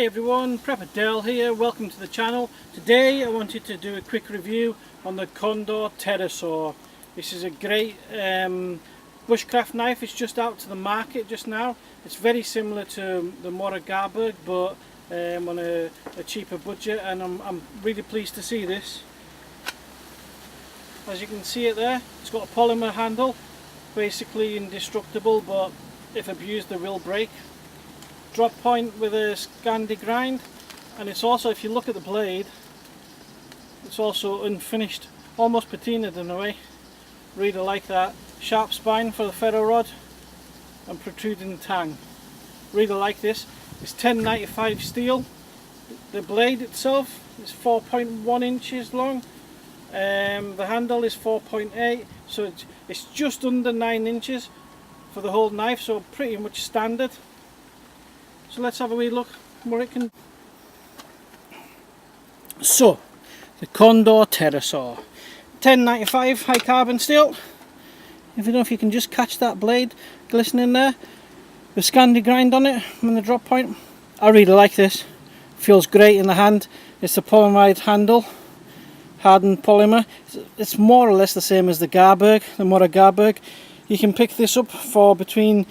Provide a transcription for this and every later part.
Hi everyone, Prepper Dell here, welcome to the channel. Today I wanted to do a quick review on the Condor Terrasaur. This is a great bushcraft knife. It's just out to the market just now. It's very similar to the Mora but on a cheaper budget, and I'm really pleased to see this. As you can see it there, it's got a polymer handle, basically indestructible, but if abused it will break. Drop point with a Scandi Grind, and it's also, if you look at the blade, it's also unfinished, almost patinaed in a way. Really like that. Sharp spine for the ferro rod and protruding tang. Really like this. It's 1095 steel. The blade itself is 4.1 inches long. The handle is 4.8, so it's just under 9 inches for the whole knife, so pretty much standard. So let's have a wee look what it can. So the Condor Terrasaur, 1095 high carbon steel. If you don't know if you can just catch that blade glistening there, the Scandi Grind on it and the drop point. I really like this. Feels great in the hand. It's the polymer handle, hardened polymer. It's more or less the same as the Garberg, the Mora. You can pick this up for between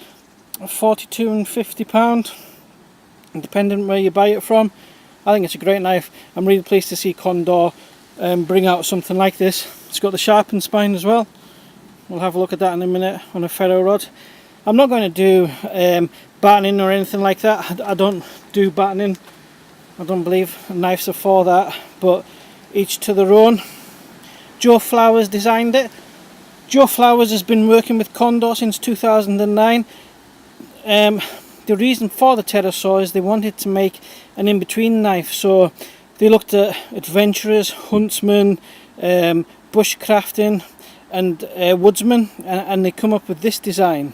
£42 and £50, depending where you buy it from. I think it's a great knife. I'm really pleased to see Condor bring out something like this. It's got the sharpened spine as well. We'll have a look at that in a minute on a ferro rod. I'm not going to do battening or anything like that. I don't do battening. I don't believe knives are for that, but each to their own. Joe Flowers designed it. Joe Flowers has been working with Condor since 2009. The reason for the Terrasaur is they wanted to make an in-between knife, so they looked at adventurers, huntsmen, bushcrafting and woodsmen, and they come up with this design.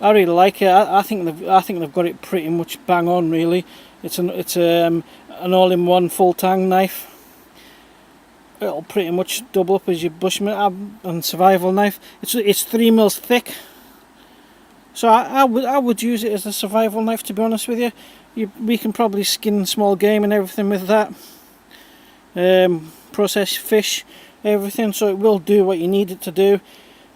I really like it. I think they've got it pretty much bang on, really. It's an all-in-one full tang knife. It'll pretty much double up as your bushman and survival knife. It's 3mm thick. So I would use it as a survival knife, to be honest with you. We can probably skin small game and everything with that. Process fish, everything. So it will do what you need it to do.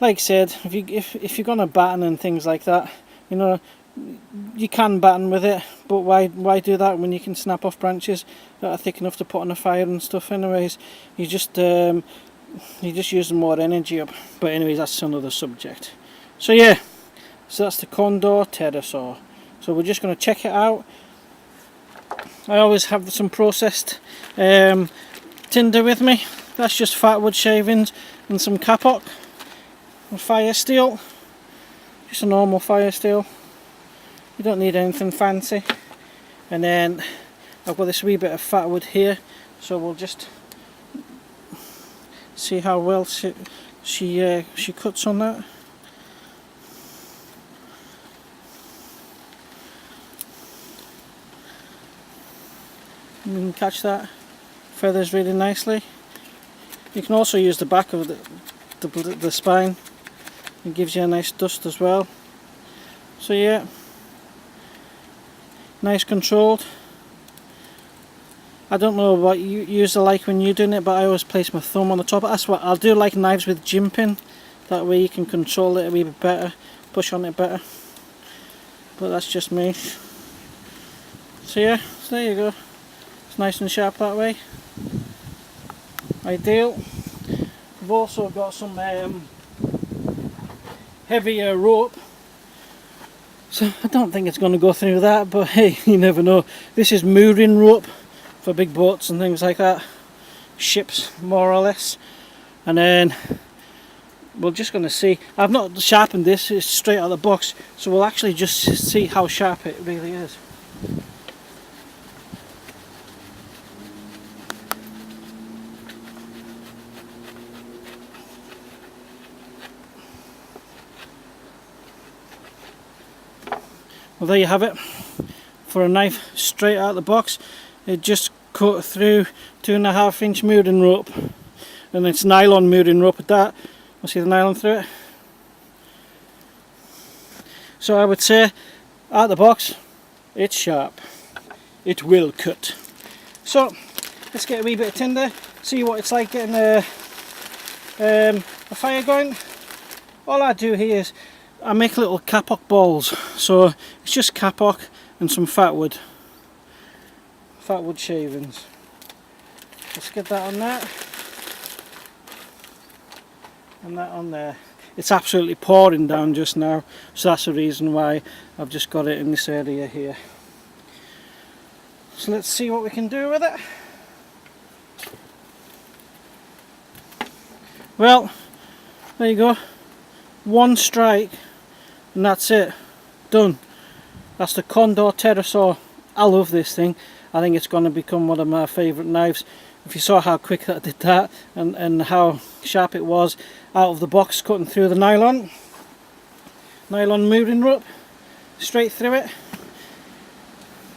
Like I said, if you're gonna batten and things like that, you know, you can batten with it. But why do that when you can snap off branches that are thick enough to put on a fire and stuff? Anyways, you just using more energy up. But anyways, that's another subject. So yeah. So that's the Condor Terrasaur. So we're just going to check it out. I always have some processed tinder with me. That's just fat wood shavings and some Kapok and fire steel. Just a normal fire steel. You don't need anything fancy. And then I've got this wee bit of fat wood here. So we'll just see how well she cuts on that. You can catch that feathers really nicely. You can also use the back of the spine. It gives you a nice dust as well. So yeah, nice controlled. I don't know what you use like when you're doing it, but I always place my thumb on the top. That's what I'll do. Like knives with jimping. That way you can control it a wee bit better, push on it better. But that's just me. So yeah, so there you go. Nice and sharp that way. Ideal. We've also got some heavier rope, so I don't think it's going to go through that, but hey, you never know. This is mooring rope for big boats and things like that, ships more or less. And then we're just going to see. I've not sharpened this, it's straight out of the box, so we'll actually just see how sharp it really is. Well, there you have it. For a knife straight out of the box, it just cut through 2.5 inch mooring rope, and it's nylon mooring rope at that. You'll see the nylon through it. So I would say out of the box, it's sharp. it will cut. So let's get a wee bit of tinder, see what it's like getting a fire going. All I do here is I make little kapok balls, so it's just kapok and some fatwood shavings. Let's get that on there and that on there. It's absolutely pouring down just now, so that's the reason why I've just got it in this area here. So let's see what we can do with it. Well, there you go, one strike and that's it, done. That's the Condor Terrasaur. I love this thing. I think it's going to become one of my favourite knives. If you saw how quick I did that and how sharp it was out of the box, cutting through the nylon mooring rope, straight through it.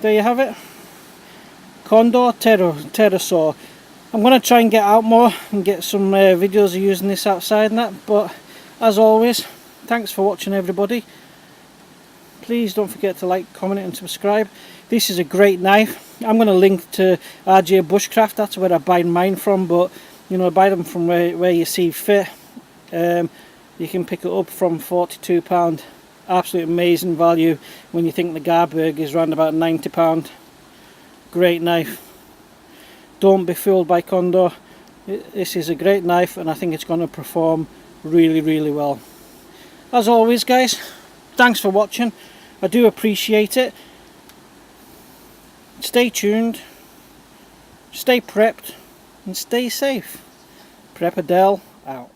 There you have it, Condor Terrasaur. I'm going to try and get out more and get some videos of using this outside and that, but as always, thanks for watching everybody. Please don't forget to like, comment and subscribe. This is a great knife. I'm going to link to atRJ Bushcraft, that's where I buy mine from, but you know, buy them from where you see fit. You can pick it up from £42. Absolute amazing value when you think the Garberg is around about £90. Great knife. Don't be fooled by Condor. This is a great knife and I think it's going to perform really, really well. As always guys, thanks for watching. I do appreciate it. Stay tuned, stay prepped and stay safe. Preppadel out.